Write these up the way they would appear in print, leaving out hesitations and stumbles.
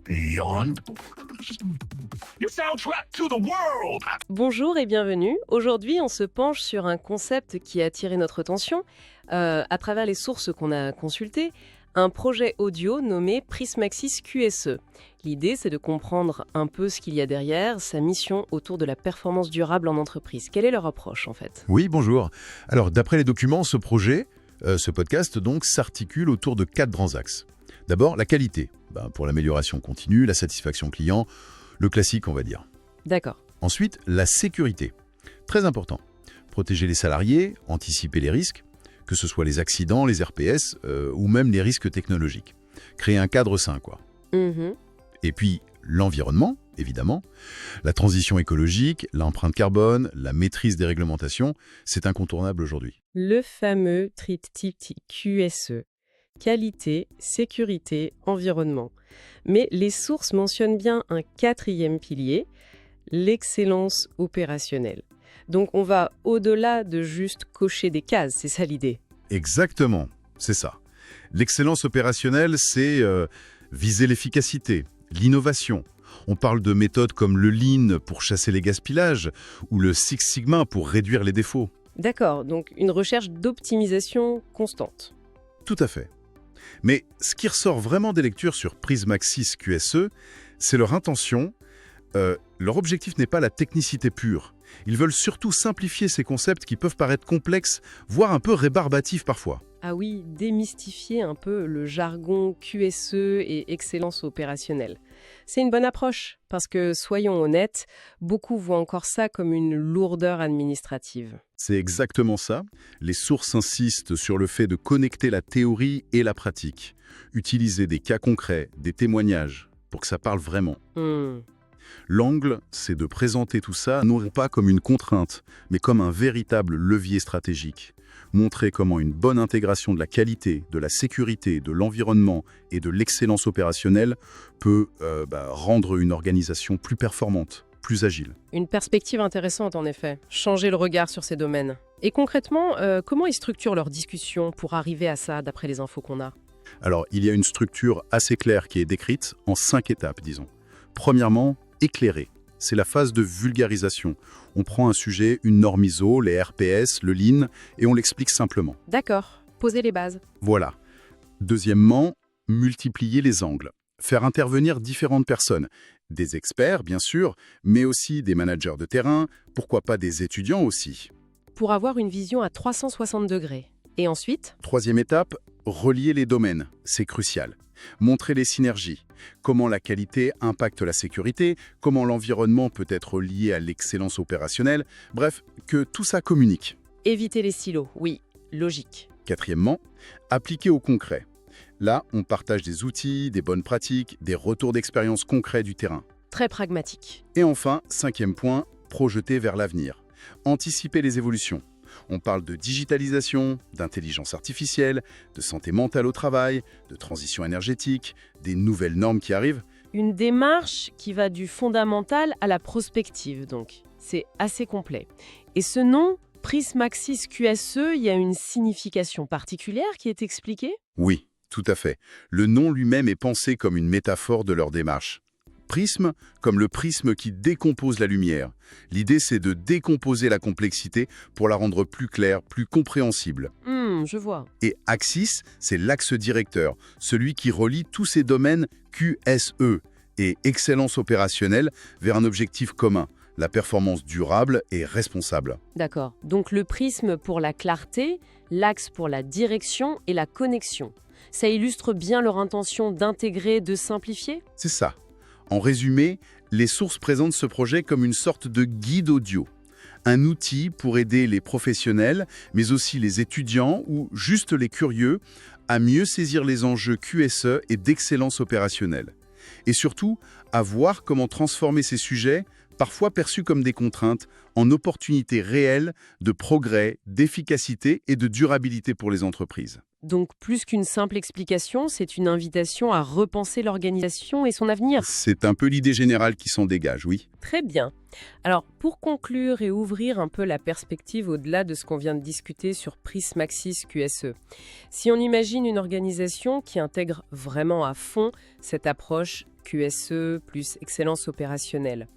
Beyond your soundtrack to the world. Bonjour et bienvenue. Aujourd'hui, on se penche sur un concept qui a attiré notre attention à travers les sources qu'on a consultées, un projet audio nommé Prismaxis QSE. L'idée, c'est de comprendre un peu ce qu'il y a derrière, sa mission autour de la performance durable en entreprise. Quelle est leur approche en fait ? Oui, bonjour. Alors, d'après les documents, ce projet, ce podcast donc, s'articule autour de 4 grands axes. D'abord, la qualité, pour l'amélioration continue, la satisfaction client, le classique, on va dire. D'accord. Ensuite, la sécurité. Très important. Protéger les salariés, anticiper les risques, que ce soit les accidents, les RPS ou même les risques technologiques. Créer un cadre sain, quoi. Et puis, l'environnement, évidemment. La transition écologique, l'empreinte carbone, la maîtrise des réglementations, c'est incontournable aujourd'hui. Le fameux triptyque QSE. Qualité, sécurité, environnement. Mais les sources mentionnent bien un 4e pilier, l'excellence opérationnelle. Donc on va au-delà de juste cocher des cases, c'est ça l'idée. Exactement, c'est ça. L'excellence opérationnelle, c'est viser l'efficacité, l'innovation. On parle de méthodes comme le Lean pour chasser les gaspillages ou le Six Sigma pour réduire les défauts. D'accord, donc une recherche d'optimisation constante. Tout à fait. Mais ce qui ressort vraiment des lectures sur Prismaxis QSE, c'est leur intention. Leur objectif n'est pas la technicité pure. Ils veulent surtout simplifier ces concepts qui peuvent paraître complexes, voire un peu rébarbatifs parfois. Ah oui, démystifier un peu le jargon QSE et excellence opérationnelle. C'est une bonne approche, parce que, soyons honnêtes, beaucoup voient encore ça comme une lourdeur administrative. C'est exactement ça. Les sources insistent sur le fait de connecter la théorie et la pratique. Utiliser des cas concrets, des témoignages, pour que ça parle vraiment. L'angle, c'est de présenter tout ça non pas comme une contrainte, mais comme un véritable levier stratégique. Montrer comment une bonne intégration de la qualité, de la sécurité, de l'environnement et de l'excellence opérationnelle peut rendre une organisation plus performante, plus agile. Une perspective intéressante en effet, changer le regard sur ces domaines. Et concrètement, comment ils structurent leurs discussions pour arriver à ça, d'après les infos qu'on a ? Alors, il y a une structure assez claire qui est décrite en 5 étapes, disons. Premièrement, éclairer. C'est la phase de vulgarisation. On prend un sujet, une norme ISO, les RPS, le Lean, et on l'explique simplement. D'accord, poser les bases. Voilà. Deuxièmement, multiplier les angles. Faire intervenir différentes personnes. Des experts, bien sûr, mais aussi des managers de terrain, pourquoi pas des étudiants aussi. Pour avoir une vision à 360 degrés. Et ensuite ? Troisième étape, relier les domaines. C'est crucial. Montrer les synergies. Comment la qualité impacte la sécurité, comment l'environnement peut être lié à l'excellence opérationnelle. Bref, que tout ça communique. Éviter les silos, oui, logique. Quatrièmement, appliquer au concret. Là, on partage des outils, des bonnes pratiques, des retours d'expérience concrets du terrain. Très pragmatique. Et enfin, 5e point, projeter vers l'avenir. Anticiper les évolutions. On parle de digitalisation, d'intelligence artificielle, de santé mentale au travail, de transition énergétique, des nouvelles normes qui arrivent. Une démarche qui va du fondamental à la prospective, donc. C'est assez complet. Et ce nom, Prismaxis QSE, il y a une signification particulière qui est expliquée ? Oui, tout à fait. Le nom lui-même est pensé comme une métaphore de leur démarche. Prisme, comme le prisme qui décompose la lumière. L'idée, c'est de décomposer la complexité pour la rendre plus claire, plus compréhensible. Je vois. Et Axis, c'est l'axe directeur, celui qui relie tous ces domaines QSE et excellence opérationnelle vers un objectif commun, la performance durable et responsable. D'accord. Donc le prisme pour la clarté, l'axe pour la direction et la connexion. Ça illustre bien leur intention d'intégrer, de simplifier ? C'est ça. En résumé, les sources présentent ce projet comme une sorte de guide audio. Un outil pour aider les professionnels, mais aussi les étudiants ou juste les curieux, à mieux saisir les enjeux QSE et d'excellence opérationnelle. Et surtout, à voir comment transformer ces sujets parfois perçues comme des contraintes, en opportunités réelles de progrès, d'efficacité et de durabilité pour les entreprises. Donc plus qu'une simple explication, c'est une invitation à repenser l'organisation et son avenir. C'est un peu l'idée générale qui s'en dégage, oui. Très bien. Alors, pour conclure et ouvrir un peu la perspective au-delà de ce qu'on vient de discuter sur Prism Axis QSE, si on imagine une organisation qui intègre vraiment à fond cette approche QSE plus excellence opérationnelle,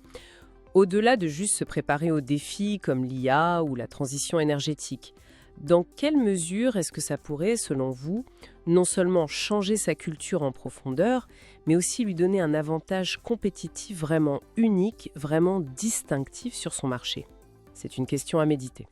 au-delà de juste se préparer aux défis comme l'IA ou la transition énergétique, dans quelle mesure est-ce que ça pourrait, selon vous, non seulement changer sa culture en profondeur, mais aussi lui donner un avantage compétitif vraiment unique, vraiment distinctif sur son marché? C'est une question à méditer.